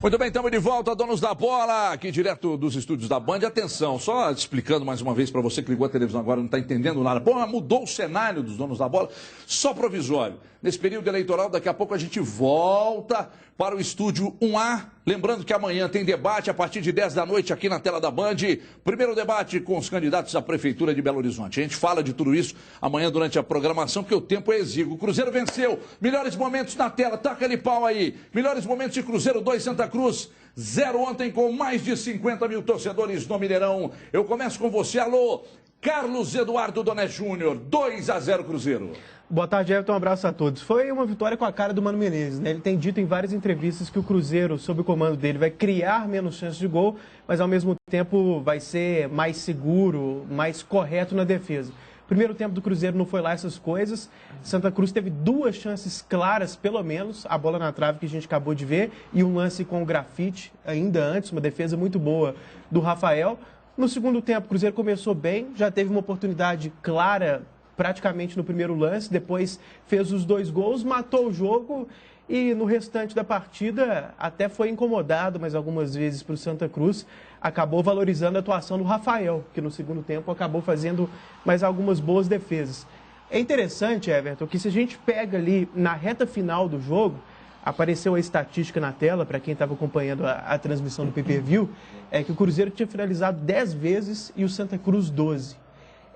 Muito bem, estamos de volta, donos da bola, aqui direto dos estúdios da Band. Atenção, só explicando mais uma vez para você que ligou a televisão agora e não está entendendo nada. Pô, mudou o cenário dos donos da bola, só provisório. Nesse período eleitoral, daqui a pouco a gente volta para o estúdio 1A. Lembrando que amanhã tem debate a partir de 10 da noite aqui na tela da Band. Primeiro debate com os candidatos à Prefeitura de Belo Horizonte. A gente fala de tudo isso amanhã durante a programação, porque o tempo é exíguo. O Cruzeiro venceu. Melhores momentos na tela. Taca ali pau aí. Melhores momentos de Cruzeiro 2, Santa Cruz 0 ontem, com mais de 50 mil torcedores no Mineirão. Eu começo com você. Alô, Carlos Eduardo Doné Júnior. 2-0 Cruzeiro. Boa tarde, Everton. Um abraço a todos. Foi uma vitória com a cara do Mano Menezes, né? Ele tem dito em várias entrevistas que o Cruzeiro, sob o comando dele, vai criar menos chances de gol, mas ao mesmo tempo vai ser mais seguro, mais correto na defesa. Primeiro tempo do Cruzeiro não foi lá essas coisas. Santa Cruz teve duas chances claras, pelo menos, a bola na trave que a gente acabou de ver e um lance com o grafite ainda antes, uma defesa muito boa do Rafael. No segundo tempo, o Cruzeiro começou bem, já teve uma oportunidade clara praticamente no primeiro lance, depois fez os 2 gols, matou o jogo e no restante da partida até foi incomodado, mas algumas vezes para o Santa Cruz acabou valorizando a atuação do Rafael, que no segundo tempo acabou fazendo mais algumas boas defesas. É interessante, Everton, que se a gente pega ali na reta final do jogo, apareceu a estatística na tela, para quem estava acompanhando a transmissão do pay-per-view, é que o Cruzeiro tinha finalizado 10 vezes e o Santa Cruz 12.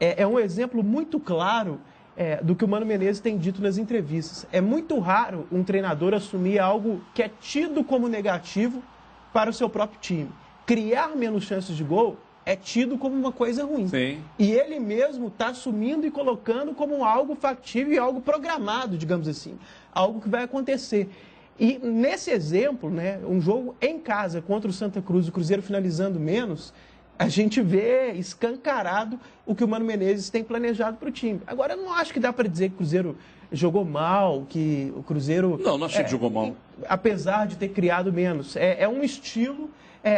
É um exemplo muito claro do que o Mano Menezes tem dito nas entrevistas. É muito raro um treinador assumir algo que é tido como negativo para o seu próprio time. Criar menos chances de gol é tido como uma coisa ruim. Sim. E ele mesmo está assumindo e colocando como algo factível e algo programado, digamos assim. Algo que vai acontecer. E nesse exemplo, né, um jogo em casa contra o Santa Cruz, o Cruzeiro finalizando menos, a gente vê escancarado o que o Mano Menezes tem planejado para o time. Agora, eu não acho que dá para dizer que o Cruzeiro jogou mal, que o Cruzeiro... Não achei que jogou mal. Apesar de ter criado menos. É um estilo,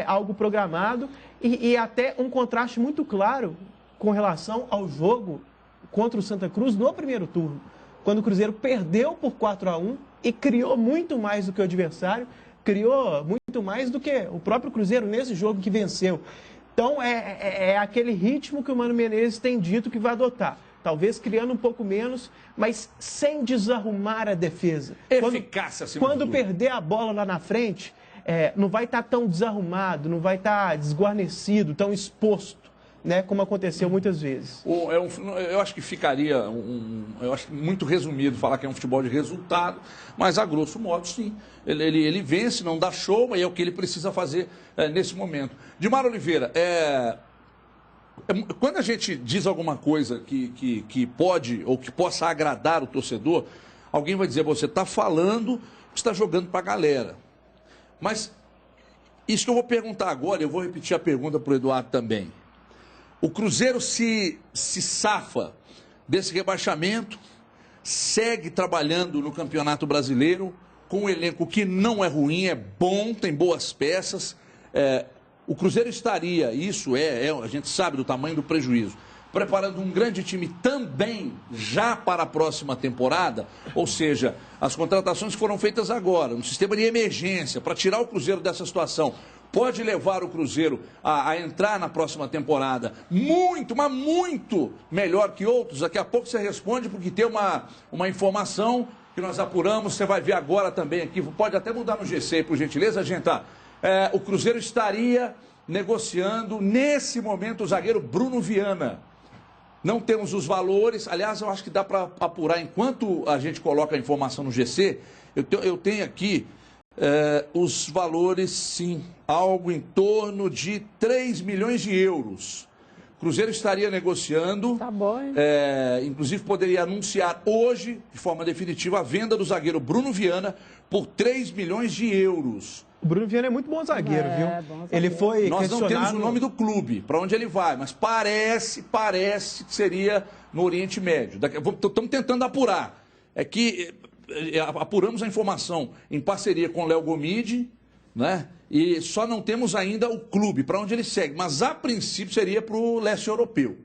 algo programado e até um contraste muito claro com relação ao jogo contra o Santa Cruz no primeiro turno, quando o Cruzeiro perdeu por 4-1 e criou muito mais do que o adversário, criou muito mais do que o próprio Cruzeiro nesse jogo que venceu. Então, é aquele ritmo que o Mano Menezes tem dito que vai adotar. Talvez criando um pouco menos, mas sem desarrumar a defesa. Eficácia, quando perder a bola lá na frente, não vai estar tão desarrumado, não vai estar desguarnecido, tão exposto, né, como aconteceu muitas vezes. Eu acho que ficaria, eu acho muito resumido falar que é um futebol de resultado, mas a grosso modo, sim. Ele vence, não dá show, e é o que ele precisa fazer nesse momento. Dimar Oliveira, quando a gente diz alguma coisa que pode ou que possa agradar o torcedor, alguém vai dizer, você está falando que está jogando para a galera. Mas isso que eu vou perguntar agora, eu vou repetir a pergunta para o Eduardo também. O Cruzeiro se safa desse rebaixamento, segue trabalhando no Campeonato Brasileiro, com um elenco que não é ruim, é bom, tem boas peças. O Cruzeiro estaria, a gente sabe do tamanho do prejuízo, preparando um grande time também já para a próxima temporada, ou seja, as contratações que foram feitas agora, um sistema de emergência para tirar o Cruzeiro dessa situação, pode levar o Cruzeiro a entrar na próxima temporada muito, mas muito melhor que outros. Daqui a pouco você responde, porque tem uma informação que nós apuramos, você vai ver agora também aqui, pode até mudar no GC, por gentileza, gente. O Cruzeiro estaria negociando, nesse momento, o zagueiro Bruno Viana. Não temos os valores, aliás, eu acho que dá para apurar, enquanto a gente coloca a informação no GC, eu tenho aqui os valores, sim, algo em torno de 3 milhões de euros. O Cruzeiro estaria negociando, tá bom, hein? Inclusive poderia anunciar hoje, de forma definitiva, a venda do zagueiro Bruno Viana por 3 milhões de euros. O Bruno Viana é muito bom zagueiro, viu? Bom zagueiro. Ele foi Nós não questionado... temos o nome do clube, para onde ele vai, mas parece que seria no Oriente Médio. Estamos tentando apurar. É que apuramos a informação em parceria com o Léo Gomide, né? E só não temos ainda o clube, para onde ele segue. Mas, a princípio, seria para o leste europeu.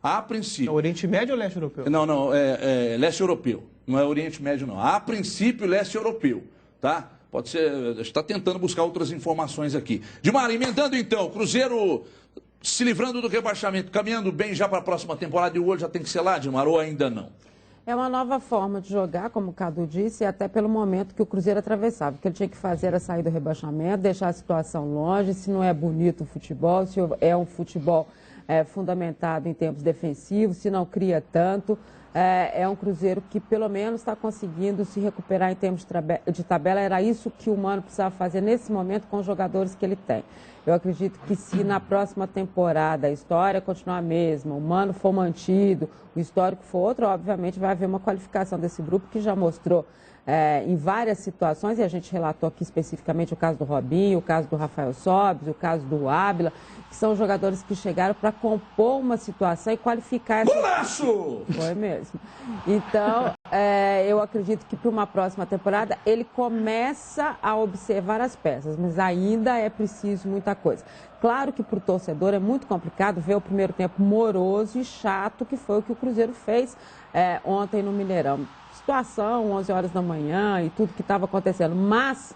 A princípio. Oriente Médio ou leste europeu? Não, leste europeu. Não é Oriente Médio, não. A princípio, leste europeu, tá? Pode ser, está tentando buscar outras informações aqui. Dimar, emendando então, Cruzeiro se livrando do rebaixamento, caminhando bem já para a próxima temporada e o olho já tem que ser lá, Dimar, ou ainda não? É uma nova forma de jogar, como o Cadu disse, e até pelo momento que o Cruzeiro atravessava. O que ele tinha que fazer era sair do rebaixamento, deixar a situação longe, se não é bonito o futebol, se é um futebol fundamentado em tempos defensivos, se não cria tanto. É um Cruzeiro que pelo menos está conseguindo se recuperar em termos de tabela. Era isso que o Mano precisava fazer nesse momento com os jogadores que ele tem. Eu acredito que se na próxima temporada a história continuar a mesma, o Mano for mantido, o histórico for outro, obviamente vai haver uma qualificação desse grupo que já mostrou em várias situações, e a gente relatou aqui especificamente o caso do Robinho, o caso do Rafael Sobis, o caso do Ábila, que são jogadores que chegaram para compor uma situação e qualificar essa... Golaço! Foi mesmo. Então, eu acredito que para uma próxima temporada ele começa a observar as peças, mas ainda é preciso muita coisa. Claro que para o torcedor é muito complicado ver o primeiro tempo moroso e chato, que foi o que o Cruzeiro fez ontem no Mineirão. Situação, 11 horas da manhã e tudo que estava acontecendo, mas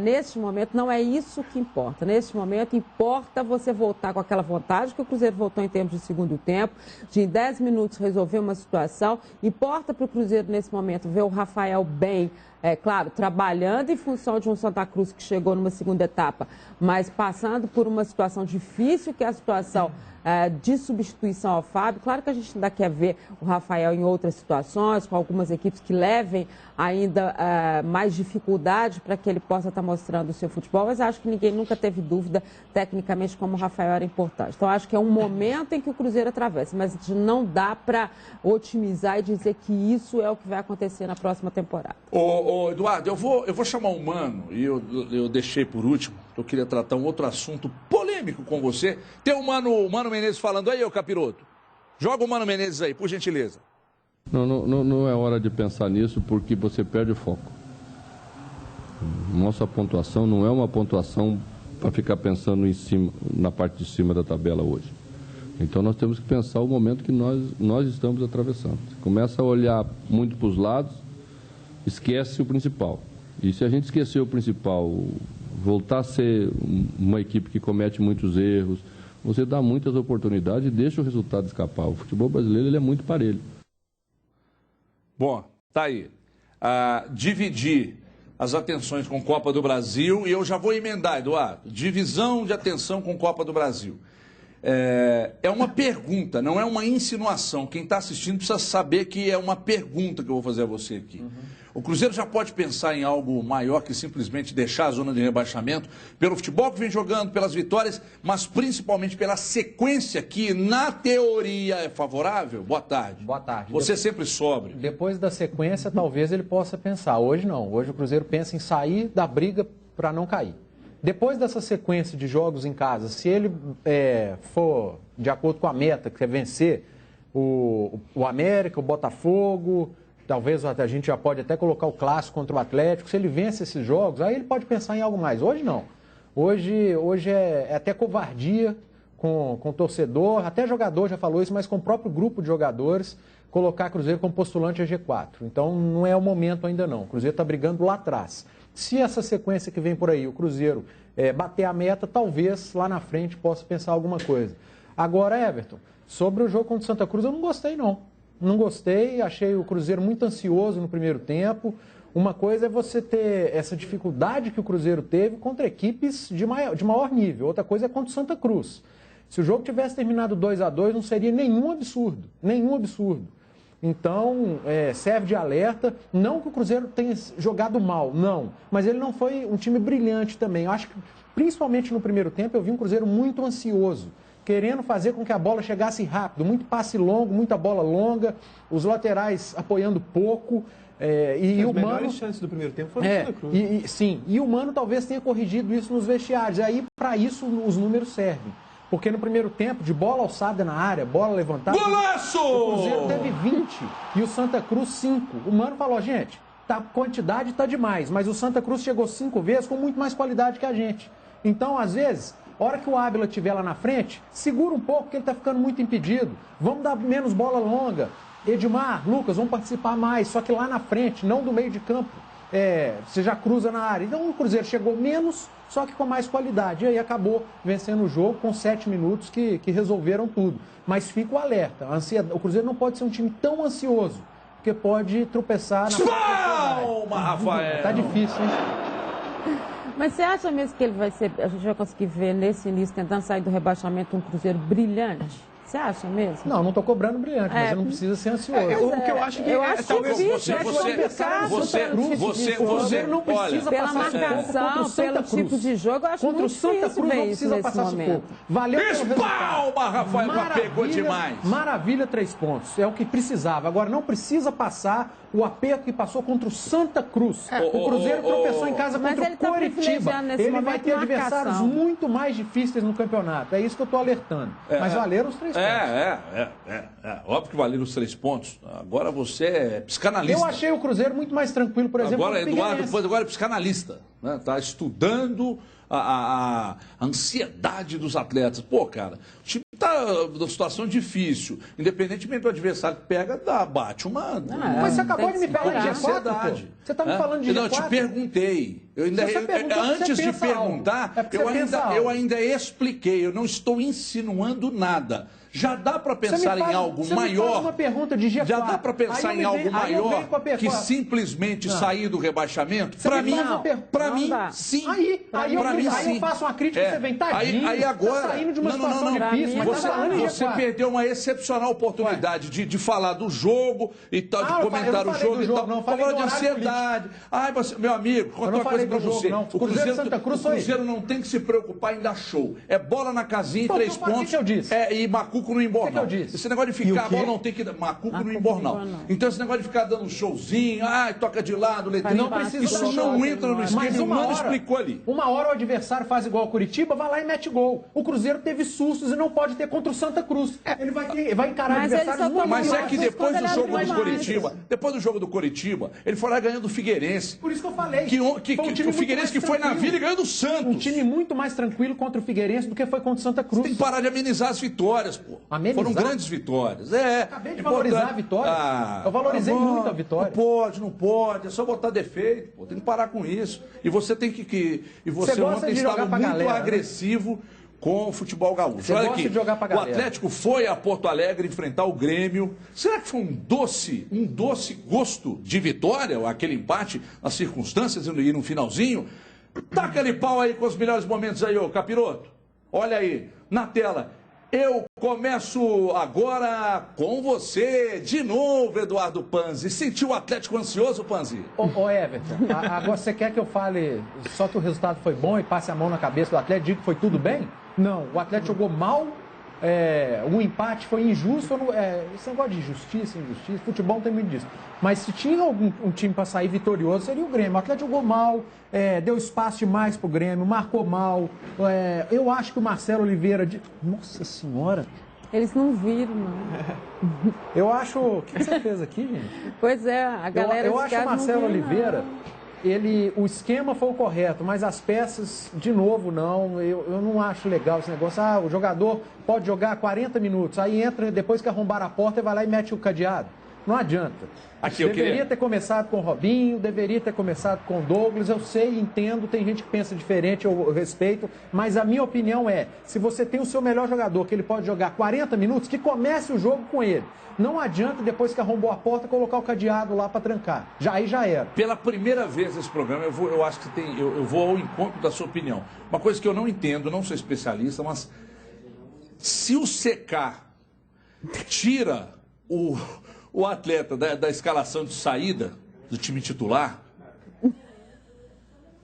neste momento não é isso que importa. Neste momento importa você voltar com aquela vontade que o Cruzeiro voltou em termos de segundo tempo, de em 10 minutos resolver uma situação. Importa para o Cruzeiro nesse momento ver o Rafael bem, claro, trabalhando em função de um Santa Cruz que chegou numa segunda etapa, mas passando por uma situação difícil, que é a situação de substituição ao Fábio. Claro que a gente ainda quer ver o Rafael em outras situações, com algumas equipes que levem ainda mais dificuldade para que ele possa estar mostrando o seu futebol, mas acho que ninguém nunca teve dúvida tecnicamente como o Rafael era importante. Então acho que é um momento em que o Cruzeiro atravessa, mas não dá para otimizar e dizer que isso é o que vai acontecer na próxima temporada. Ô Eduardo, eu vou chamar o Mano, e eu deixei por último, eu queria tratar um outro assunto polêmico com você. Tem o Mano Menezes falando aí, ô Capiroto. Joga o Mano Menezes aí, por gentileza. Não é hora de pensar nisso, porque você perde o foco. Nossa pontuação não é uma pontuação para ficar pensando em cima, na parte de cima da tabela hoje. Então nós temos que pensar o momento que nós estamos atravessando. Começa a olhar muito para os lados, esquece o principal. E se a gente esquecer o principal, voltar a ser uma equipe que comete muitos erros, você dá muitas oportunidades e deixa o resultado escapar. O futebol brasileiro ele é muito parelho. Bom, tá aí. Dividir as atenções com Copa do Brasil, e eu já vou emendar, Eduardo. Divisão de atenção com Copa do Brasil. É uma pergunta, não é uma insinuação. Quem está assistindo precisa saber que é uma pergunta que eu vou fazer a você aqui. O Cruzeiro já pode pensar em algo maior que simplesmente deixar a zona de rebaixamento, pelo futebol que vem jogando, pelas vitórias, mas principalmente pela sequência que, na teoria, é favorável? Boa tarde. Boa tarde. Você sempre sóbrio. Depois da sequência, talvez ele possa pensar. Hoje não. Hoje o Cruzeiro pensa em sair da briga para não cair. Depois dessa sequência de jogos em casa, se ele for de acordo com a meta, que é vencer o América, o Botafogo, talvez a gente já pode até colocar o clássico contra o Atlético, se ele vence esses jogos, aí ele pode pensar em algo mais. Hoje não. Hoje é até covardia com o torcedor, até jogador já falou isso, mas com o próprio grupo de jogadores, colocar Cruzeiro como postulante a G4. Então não é o momento ainda não. O Cruzeiro está brigando lá atrás. Se essa sequência que vem por aí, o Cruzeiro bater a meta, talvez lá na frente possa pensar alguma coisa. Agora, Everton, sobre o jogo contra o Santa Cruz, eu não gostei não. Não gostei, achei o Cruzeiro muito ansioso no primeiro tempo. Uma coisa é você ter essa dificuldade que o Cruzeiro teve contra equipes de maior nível. Outra coisa é contra o Santa Cruz. Se o jogo tivesse terminado 2-2, não seria nenhum absurdo. Nenhum absurdo. Então, serve de alerta. Não que o Cruzeiro tenha jogado mal, não. Mas ele não foi um time brilhante também. Eu acho que, principalmente no primeiro tempo, eu vi um Cruzeiro muito ansioso, querendo fazer com que a bola chegasse rápido. Muito passe longo, muita bola longa, os laterais apoiando pouco. E o Mano... melhores chances do primeiro tempo foram do Santa Cruz. Sim, e o Mano talvez tenha corrigido isso nos vestiários. Aí, para isso, os números servem. Porque no primeiro tempo, de bola alçada na área, bola levantada... Golaço! O Cruzeiro teve 20 e o Santa Cruz 5. O Mano falou, gente, a quantidade está demais, mas o Santa Cruz chegou 5 vezes com muito mais qualidade que a gente. Então, às vezes, a hora que o Ábila estiver lá na frente, segura um pouco, porque ele está ficando muito impedido. Vamos dar menos bola longa. Edmar, Lucas, vão participar mais, só que lá na frente, não do meio de campo. você já cruza na área. Então o Cruzeiro chegou menos, só que com mais qualidade. E aí acabou vencendo o jogo com 7 minutos que resolveram tudo. Mas fica o alerta. O Cruzeiro não pode ser um time tão ansioso, porque pode tropeçar na... Palma, Rafael! Tá difícil, hein? Mas você acha mesmo que a gente vai conseguir ver nesse início, tentando sair do rebaixamento, um Cruzeiro brilhante? Você acha mesmo? Não, não estou cobrando brilhante, mas não precisa ser ansioso. O que eu acho que talvez você não precisa pela passar marcação, pelo tipo de jogo, eu acho contra muito o Santa difícil Cruz ver não isso precisa nesse passar momento. sufoco. Valeu pelo resultado. Palma, Rafael, pegou demais. Maravilha, 3 pontos. É o que precisava. Agora não precisa passar o aperto que passou contra o Santa Cruz. O Cruzeiro tropeçou em casa contra o Coritiba. Ele vai ter adversários muito mais difíceis no campeonato. É isso que eu estou alertando. Mas valeram os 3 pontos. Óbvio que valeram os 3 pontos. Agora você é psicanalista. Eu achei o Cruzeiro muito mais tranquilo, por exemplo. Agora, Eduardo, agora é psicanalista. Está estudando a ansiedade dos atletas. Pô, cara, o time está numa situação difícil. Independentemente do adversário que pega, bate uma... Mas você acabou de me falar de G4, Você está me falando de G4? Não, eu te perguntei. Antes de perguntar, eu ainda expliquei. Eu não estou insinuando nada. Já dá para pensar em algo maior. Uma pergunta de G4. Já dá para pensar em algo maior que simplesmente sair do rebaixamento? Para mim, sim. Aí eu faço uma crítica e você vem tadinho. Aí agora, tá saindo de uma situação difícil, mas tá falando de G4. Você perdeu uma excepcional oportunidade de falar do jogo e tal, de comentar o jogo e tal. Não falando de ansiedade. Ai, meu amigo, contar uma coisa para você. O Cruzeiro não tem que se preocupar em dar show. É bola na casinha e 3 pontos. O que eu disse? E Macuco no embornal. Que eu disse? Esse negócio de ficar, a bola não tem que dar. Macuco no embornal. Então esse negócio de ficar dando showzinho, toca de lado, letrinho. Não precisa. Isso não entra no esquema. Mas o Mano explicou ali. Uma hora o adversário faz igual o Curitiba, vai lá e mete gol. O Cruzeiro teve sustos e não pode ter contra o Santa Cruz. Ele vai encarar adversários muito. Mas é que depois do jogo do Coritiba, ele foi lá ganhando o Figueirense. Por isso que eu falei. O Figueirense que foi na Vila e ganhou do Santos. Um time muito mais tranquilo contra o Figueirense do que foi contra o Santa Cruz. Você tem que parar de amenizar as vitórias, pô. Foram grandes vitórias. Acabei de valorizar a vitória. Eu valorizei muito a vitória. Não pode. É só botar defeito, pô. Tem que parar com isso. E você tem que... E você ontem estava muito agressivo com o futebol gaúcho. Olha aqui, o Atlético foi a Porto Alegre enfrentar o Grêmio. Será que foi um doce gosto de vitória, aquele empate nas circunstâncias e no finalzinho? Taca ali pau aí com os melhores momentos aí, ô Capiroto. Olha aí, na tela. Eu começo agora com você, de novo, Eduardo Panzi. Sentiu o Atlético ansioso, Panzi? Ô Everton, agora você quer que eu fale só que o resultado foi bom e passe a mão na cabeça do Atlético e diga que foi tudo bem? Não, o Atlético jogou mal, o empate foi injusto. Esse negócio de justiça, injustiça, futebol não tem muito disso. Mas se tinha um time para sair vitorioso, seria o Grêmio. O Atlético jogou mal, deu espaço demais pro Grêmio, marcou mal. Eu acho que o Marcelo Oliveira... Nossa Senhora! Eles não viram, não. Eu acho... O que você fez aqui, gente? Pois é, a galera... Eu acho que o Marcelo Oliveira... O esquema foi o correto, mas as peças, de novo, não. Eu não acho legal esse negócio. O jogador pode jogar 40 minutos, aí entra, depois que arrombar a porta, vai lá e mete o cadeado. Não adianta. Deveria ter começado com o Robinho, deveria ter começado com o Douglas. Eu sei, entendo, tem gente que pensa diferente, eu respeito, mas a minha opinião é, se você tem o seu melhor jogador, que ele pode jogar 40 minutos, que comece o jogo com ele. Não adianta, depois que arrombou a porta, colocar o cadeado lá para trancar. Aí já era. Pela primeira vez nesse programa, eu acho que eu vou ao encontro da sua opinião. Uma coisa que eu não entendo, não sou especialista, mas se o CK tira o atleta da escalação de saída do time titular,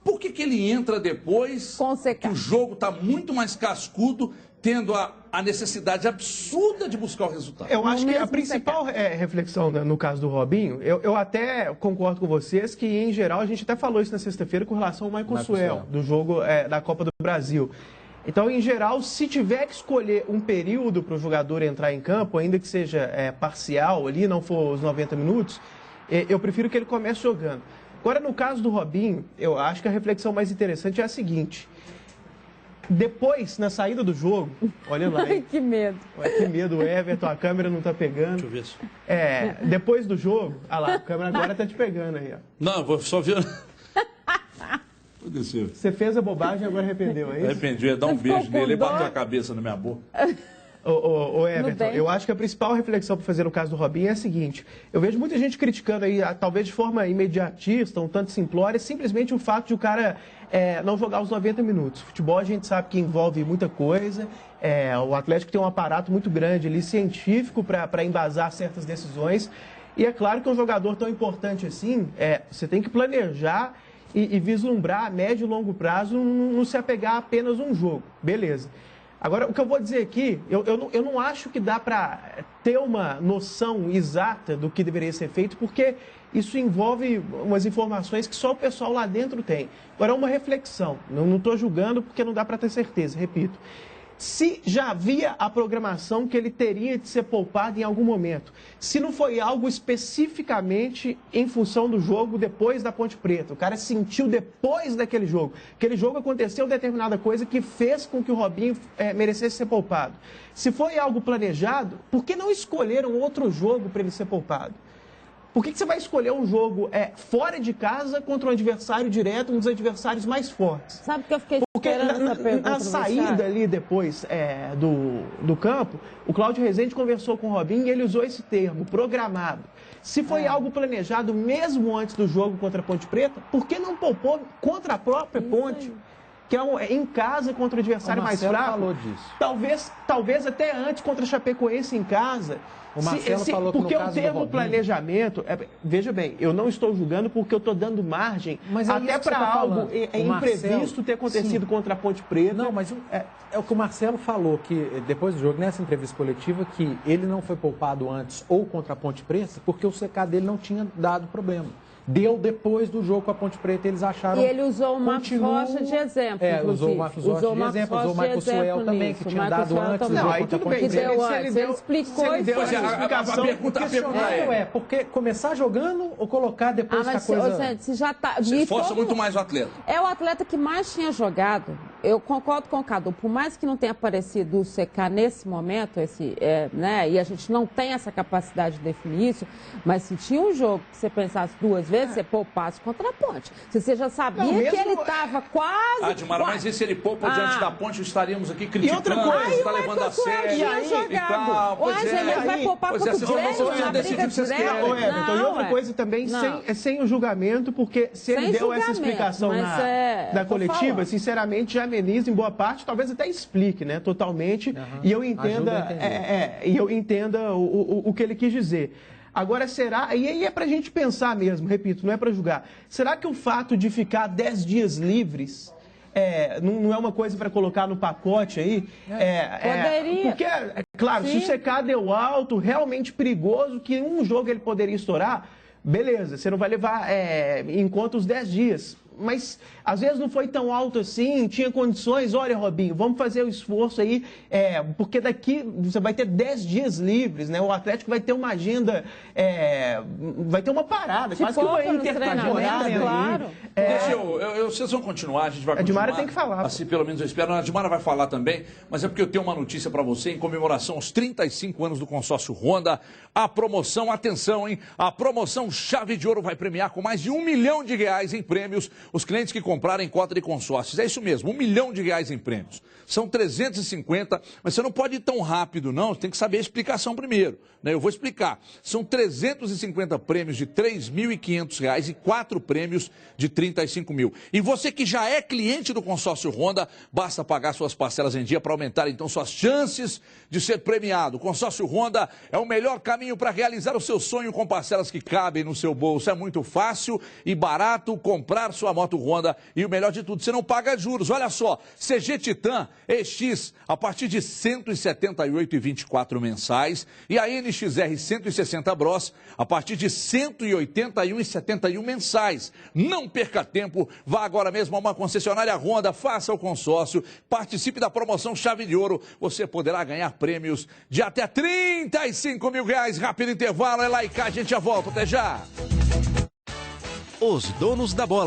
por que ele entra depois que o jogo está muito mais cascudo, tendo a necessidade absurda de buscar o resultado? Eu acho que a principal reflexão no caso do Robinho, eu até concordo com vocês que, em geral, a gente até falou isso na sexta-feira com relação ao Michael Suel, do jogo da Copa do Brasil. Então, em geral, se tiver que escolher um período para o jogador entrar em campo, ainda que seja parcial ali, não for os 90 minutos, eu prefiro que ele comece jogando. Agora, no caso do Robinho, eu acho que a reflexão mais interessante é a seguinte. depois, na saída do jogo, olha lá, Ai, hein? que medo. Olha que medo, Everton, a câmera não tá pegando. Deixa eu ver isso. Depois do jogo, olha lá, a câmera agora tá te pegando aí, ó. Não, vou só ver. Aconteceu. Você fez a bobagem e agora arrependeu, é isso? Arrependi, eu ia dar um Você ficou beijo com nele e dó? bater a cabeça na minha boca. Ô Everton, Nubank. eu acho que a principal reflexão para fazer no caso do Robinho é a seguinte: eu vejo muita gente criticando aí, talvez de forma imediatista, um tanto simplória, simplesmente o fato de o cara não jogar os 90 minutos. Futebol a gente sabe que envolve muita coisa, o Atlético tem um aparato muito grande ali, científico, para embasar certas decisões, e é claro que um jogador tão importante assim, você tem que planejar e vislumbrar a médio e longo prazo, não se apegar a apenas um jogo, beleza. Agora, o que eu vou dizer aqui, eu não acho que dá para ter uma noção exata do que deveria ser feito, porque isso envolve umas informações que só o pessoal lá dentro tem. Agora, é uma reflexão, não estou julgando porque não dá para ter certeza, repito. Se já havia a programação que ele teria de ser poupado em algum momento, se não foi algo especificamente em função do jogo depois da Ponte Preta, o cara sentiu depois daquele jogo, aquele jogo aconteceu determinada coisa que fez com que o Robinho merecesse ser poupado. Se foi algo planejado, por que não escolheram outro jogo para ele ser poupado? Por que você vai escolher um jogo fora de casa contra um adversário direto, um dos adversários mais fortes? Sabe que eu fiquei Porque esperando essa pergunta na do saída vestiário? ali depois do campo, o Cláudio Rezende conversou com o Robinho e ele usou esse termo, programado. Se foi algo planejado mesmo antes do jogo contra a Ponte Preta, por que não poupou contra a própria Ponte? Que é em casa contra o adversário mais fraco. falou disso. Talvez até antes contra a Chapecoense em casa. O Marcelo falou que no porque caso o do termo Robinho- planejamento, veja bem, eu não estou julgando porque eu estou dando margem Mas é até isso que você para tá algo falando. O imprevisto Marcelo- ter acontecido Sim. contra a Ponte Preta. Não, mas é o que o Marcelo falou, que depois do jogo, nessa entrevista coletiva, que ele não foi poupado antes ou contra a Ponte Preta, porque o CK dele não tinha dado problema. Deu depois do jogo com a Ponte Preta, eles acharam... E ele usou o Marcos Rocha de exemplo, usou o Marcos Rocha de exemplo, usou o Michael Suel também, que tinha dado antes do Não, jogo aí contra a tudo Ponte bem. Que Preta. deu se ele antes, deu- ele explicou se ele deu isso. essa Pois é, explicação... a pergunta Porque começar jogando ou colocar depois que a mas, coisa... gente, se já tá... Você e força todo- muito mais o atleta. É o atleta que mais tinha jogado. Eu concordo com o Cadu. Por mais que não tenha aparecido o CK nesse momento, e a gente não tem essa capacidade de definir isso, mas se tinha um jogo que você pensasse duas vezes, você poupasse contra a Ponte. Se você já sabia Não, mesmo- que ele estava quase... Dilmara, mas e se ele poupa diante da Ponte, estaríamos aqui criticando, outra coisa? está levando a sério tinha e jogado. tal. Pois Ué, gente, ele vai poupar Pois é, contra o vocês Grêmio vão na decidir o briga que vocês direta. querem. Ô, Everton, e outra Não, coisa também, não. sem o julgamento, porque se ele Sem deu essa julgamento, explicação mas na tô coletiva, falando. sinceramente, já ameniza em boa parte, talvez até explique, né, totalmente, e eu entenda, Ajuda a entender. o que ele quis dizer. Agora, será, e aí é pra gente pensar mesmo, repito, não é pra julgar, será que o fato de ficar 10 dias livres não é uma coisa para colocar no pacote aí? Poderia. Porque, claro, Sim. se o CK deu alto, realmente perigoso, que um jogo ele poderia estourar, beleza, você não vai levar em conta os 10 dias. Mas às vezes não foi tão alto assim, tinha condições. Olha, Robinho, vamos fazer o esforço aí, porque daqui você vai ter 10 dias livres, né? O Atlético vai ter uma agenda, vai ter uma parada, Se quase que uma poupa nos intertemporada treinamentos, aí. claro. Deixa vocês vão continuar, a gente vai A continuar. Dilmara tem que falar, pô. Assim, pelo menos eu espero. A Dilmara vai falar também, mas é porque eu tenho uma notícia para você em comemoração aos 35 anos do consórcio Honda. A promoção, atenção, hein? A promoção Chave de Ouro vai premiar com mais de R$1 milhão em prêmios os clientes que comprarem cota de consórcios. É isso mesmo, R$1 milhão em prêmios. São 350, mas você não pode ir tão rápido, não. Você tem que saber a explicação primeiro, né? Eu vou explicar. São 350 prêmios de R$3.500 e 4 prêmios de R$35 mil. E você que já é cliente do consórcio Honda, basta pagar suas parcelas em dia para aumentar, então, suas chances de ser premiado. O consórcio Honda é o melhor caminho para realizar o seu sonho com parcelas que cabem no seu bolso. É muito fácil e barato comprar sua moto Honda e o melhor de tudo, você não paga juros. Olha só, CG Titan EX a partir de R$ 178,24 mensais e a NXR 160 Bros a partir de R$ 181,71 mensais. Não perca tempo, vá agora mesmo a uma concessionária Honda, faça o consórcio, participe da promoção Chave de Ouro. Você poderá ganhar prêmios de até R$35 mil. Rápido intervalo, é lá e cá, a gente já volta, até já. Os donos da bola.